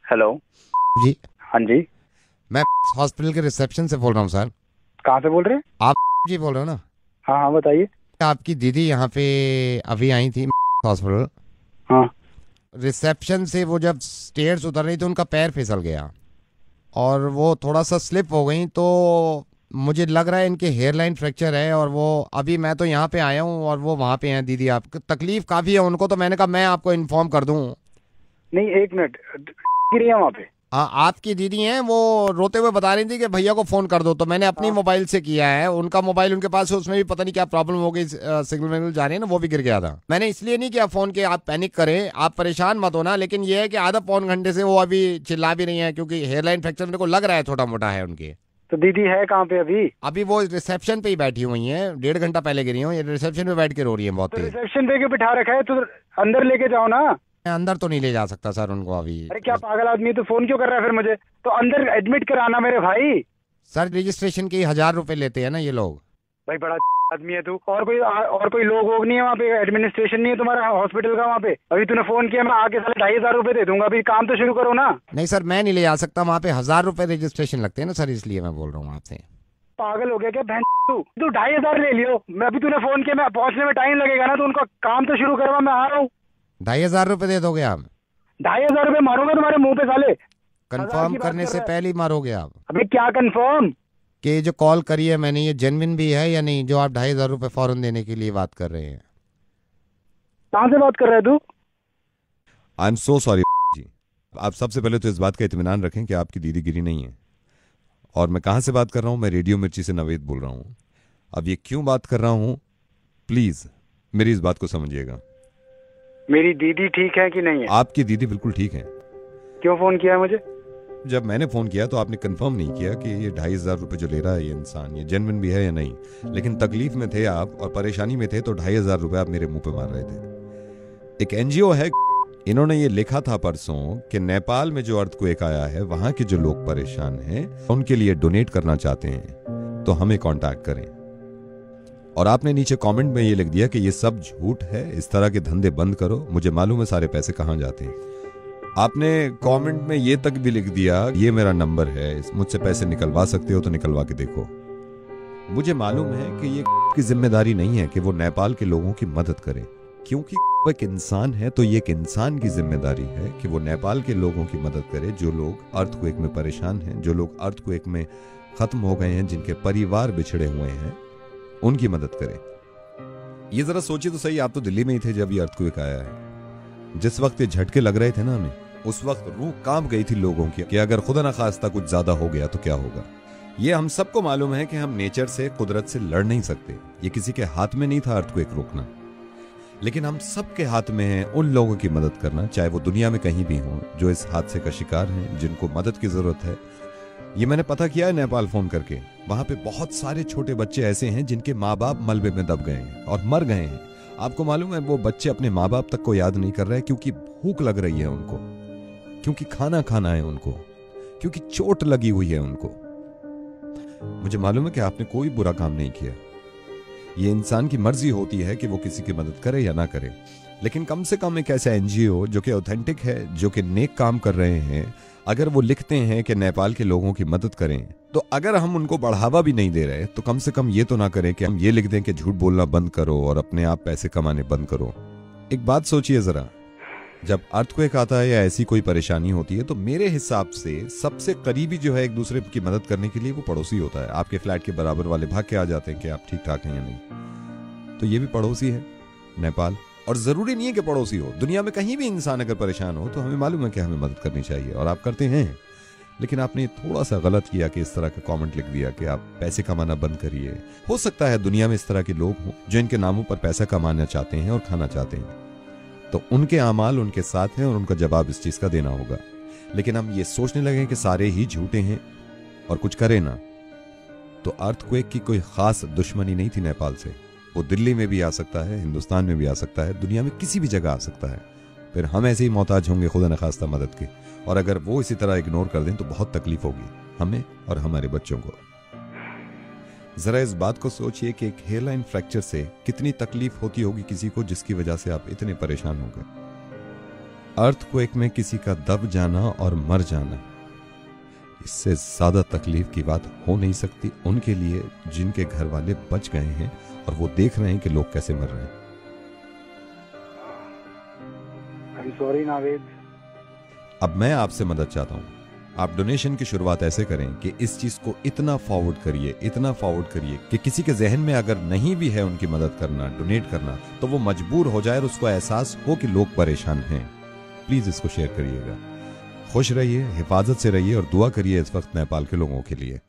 Hello. जी, हाँ जी। मैं hospital के रिसेप्शन से बोल रहा हूँ सर। कहाँ से बोल रहे हैं? आप जी बोल रहे हो ना? हाँ हाँ, बताइए। आपकी दीदी यहाँ पे अभी आई थी हॉस्पिटल। हाँ। रिसेप्शन से वो जब स्टेयर्स उतर रही तो उनका पैर फिसल गया और वो थोड़ा सा स्लिप हो गई, तो मुझे लग रहा है इनके हेयर लाइन फ्रैक्चर है। और वो अभी मैं तो यहाँ पे आया हूँ और वो वहाँ पे हैं दीदी। आप तकलीफ काफ़ी है उनको, तो मैंने कहा मैं आपको इन्फॉर्म कर दूँ। नहीं, एक मिनट। गिरी है वहाँ पे? हाँ, आपकी दीदी हैं, वो रोते हुए बता रही थी कि भैया को फोन कर दो, तो मैंने अपनी हाँ। मोबाइल से किया है। उनका मोबाइल उनके पास है, उसमें भी पता नहीं क्या प्रॉब्लम हो गई, सिग्नल विग्नल जा रही है ना, वो भी गिर गया था। मैंने इसलिए नहीं किया फोन के आप पैनिक करें, आप परेशान मत होना। लेकिन ये है कि आधा पौन घंटे से वो अभी चिल्ला भी रही है, क्योंकि हेयरलाइन फ्रैक्चर मेरे को लग रहा है छोटा मोटा है उनके। तो दीदी है कहाँ पे अभी? अभी वो रिसेप्शन पे ही बैठी हुई हैं, 1.5 घंटा पहले गिरी हूँ, ये रिसेप्शन पे बैठ के रो रही है बहुत तो तेज। रिसेप्शन पे क्यों बिठा रखा है? तो अंदर लेके जाओ ना। मैं अंदर तो नहीं ले जा सकता सर उनको अभी। अरे क्या पागल आदमी है, तो फोन क्यों कर रहा है फिर मुझे? तो अंदर एडमिट कराना मेरे भाई। सर रजिस्ट्रेशन के 1,000 रुपए लेते हैं ना ये लोग। भाई बड़ा आदमी है तू। और कोई लोग नहीं है वहाँ पे? एडमिनिस्ट्रेशन नहीं है तुम्हारा हॉस्पिटल का वहाँ पे? अभी तूने फोन किया, मैं आके साले 2,500 रुपए दे दूंगा। अभी काम तो शुरू करो ना। नहीं सर, मैं नहीं ले जा सकता वहाँ पे, 1,000 रुपए रजिस्ट्रेशन लगते हैं ना सर, इसलिए मैं बोल रहा हूँ आपसे। पागल हो गया क्या बहन? तू 2,500 ले लियो। मैं अभी तूने फोन किया, मैं पहुंचने में टाइम लगेगा ना, तो उनका काम तो शुरू करवा, मैं आ रहा हूँ। 2,500 रुपए दे दोगे आप? 2,500 रुपए मारूंगा तुम्हारे मुंह पे साले। हजार कंफर्म की बात करने कर से रहा है। पहले ही मारोगे आप? अबे क्या कंफर्म? कि ये जो कॉल करी है मैंने, ये जेन्युइन भी है या नहीं, जो आप 2,500 रुपए फौरन देने के लिए बात कर रहे हैं? कहाँ से बात कर रहा है तू? आई एम सो सॉरी जी। आप सबसे पहले तो इस बात का इत्मीनान रखें कि आपकी दीदी गिरी नहीं है। और मैं कहाँ से बात कर रहा हूँ? मैं रेडियो मिर्ची से नवेद बोल रहा हूँ। अब ये क्यों बात कर रहा हूँ, प्लीज़ मेरी इस बात को समझिएगा। मेरी दीदी ठीक है कि नहीं है? आपकी दीदी बिल्कुल ठीक है। क्यों फोन किया है मुझे? जब मैंने फ़ोन किया तो आपने कंफर्म नहीं किया कि ये 2,500 रुपये जो ले रहा है ये इंसान, ये जेन्युइन भी है या नहीं। लेकिन तकलीफ में थे आप और परेशानी में थे, तो 2,500 रुपये आप मेरे मुंह पे मार रहे थे। एक एनजीओ है, इन्होंने ये लिखा था परसों कि नेपाल में जो अर्थक्वेक आया है वहां के जो लोग परेशान हैं उनके लिए डोनेट करना चाहते हैं, तो हमें कांटेक्ट करें। और आपने नीचे कमेंट में ये लिख दिया कि ये सब झूठ है, इस तरह के धंधे बंद करो, मुझे मालूम है सारे पैसे कहाँ जाते हैं। आपने कमेंट में ये तक भी लिख दिया, ये मेरा नंबर है, मुझसे पैसे निकलवा सकते हो तो निकलवा के देखो। मुझे मालूम है कि ये की जिम्मेदारी नहीं है कि वो नेपाल के लोगों की मदद करे, क्योंकि वो एक इंसान है, तो ये एक इंसान की जिम्मेदारी है कि वो नेपाल के लोगों की मदद करे जो लोग अर्थक्वेक में परेशान हैं, जो लोग अर्थक्वेक में खत्म हो गए हैं, जिनके परिवार बिछड़े हुए हैं, उनकी मदद करे। ये जरा सोचिए तो सही, आप तो दिल्ली में ही थे जब ये अर्थक्वेक आया है। जिस वक्त ये झटके लग रहे थे ना हमें, उस वक्त रूह कांप गई थी लोगों की कि अगर खुदा ना खास्ता कुछ ज्यादा हो गया तो क्या होगा। ये हम सबको मालूम है कि हम नेचर से, कुदरत से लड़ नहीं सकते। ये किसी के हाथ में नहीं था अर्थक्वेक रोकना, लेकिन हम सबके हाथ में है उन लोगों की मदद करना, चाहे वो दुनिया में कहीं भी हों, जो इस हादसे का शिकार हैं, जिनको मदद की जरूरत है। ये मैंने पता किया है नेपाल फोन करके, वहां पे बहुत सारे छोटे बच्चे ऐसे हैं जिनके माँ बाप मलबे में दब गए हैं और मर गए हैं। आपको मालूम है वो बच्चे अपने माँ बाप तक को याद नहीं कर रहे, क्योंकि भूख लग रही है उनको, क्योंकि खाना खाना है उनको, क्योंकि चोट लगी हुई है उनको। मुझे मालूम है कि आपने कोई बुरा काम नहीं किया, ये इंसान की मर्जी होती है कि वो किसी की मदद करे या ना करे। लेकिन कम से कम एक ऐसा एनजीओ जो कि ऑथेंटिक है, जो कि नेक काम कर रहे हैं, अगर वो लिखते हैं कि नेपाल के लोगों की मदद करें, तो अगर हम उनको बढ़ावा भी नहीं दे रहे तो कम से कम ये तो ना करें कि हम ये लिख दें कि झूठ बोलना बंद करो और अपने आप पैसे कमाने बंद करो। एक बात सोचिए जरा, जब अर्थक्वेक आता है या ऐसी कोई परेशानी होती है, तो मेरे हिसाब से सबसे करीबी जो है एक दूसरे की मदद करने के लिए वो पड़ोसी होता है। आपके फ्लैट के बराबर वाले भाग के आ जाते हैं कि आप ठीक ठाक हैं या नहीं। तो ये भी पड़ोसी है नेपाल, और जरूरी नहीं है कि पड़ोसी हो, दुनिया में कहीं भी इंसान अगर परेशान हो तो हमें मालूम है कि हमें मदद करनी चाहिए, और आप करते हैं। लेकिन आपने थोड़ा सा गलत किया कि इस तरह का कमेंट लिख दिया कि आप पैसे कमाना बंद करिए। हो सकता है दुनिया में इस तरह के लोग हों जो इनके नामों पर पैसा कमाना चाहते हैं और खाना चाहते हैं, तो उनके आमाल उनके साथ हैं और उनका जवाब इस चीज का देना होगा। लेकिन हम ये सोचने लगे कि सारे ही झूठे हैं और कुछ करें ना, तो अर्थक्वेक की कोई खास दुश्मनी नहीं थी नेपाल से। वो दिल्ली में भी आ सकता है, हिंदुस्तान में भी आ सकता है, दुनिया में किसी भी जगह आ सकता है। फिर हम ऐसे ही मोहताज होंगे खुदा न खास्ता मदद के, और अगर वो इसी तरह इग्नोर कर दें तो बहुत तकलीफ होगी हमें और हमारे बच्चों को। जरा इस बात को सोचिए कि एक हेयरलाइन फ्रैक्चर से कितनी तकलीफ होती होगी किसी को, जिसकी वजह से आप इतने परेशान हो गए। अर्थक्वेक में किसी का दब जाना और मर जाना, इससे ज्यादा तकलीफ की बात हो नहीं सकती उनके लिए जिनके घर वाले बच गए हैं और वो देख रहे हैं कि लोग कैसे मर रहे हैं। I am sorry Naved. अब मैं आपसे मदद चाहता हूं, आप डोनेशन की शुरुआत ऐसे करें कि इस चीज को इतना फॉरवर्ड करिए कि किसी के जहन में अगर नहीं भी है उनकी मदद करना, डोनेट करना, तो वो मजबूर हो जाए और उसको एहसास हो कि लोग परेशान हैं। प्लीज इसको शेयर करिएगा। खुश रहिए, हिफाजत से रहिए और दुआ करिए इस वक्त नेपाल के लोगों के लिए।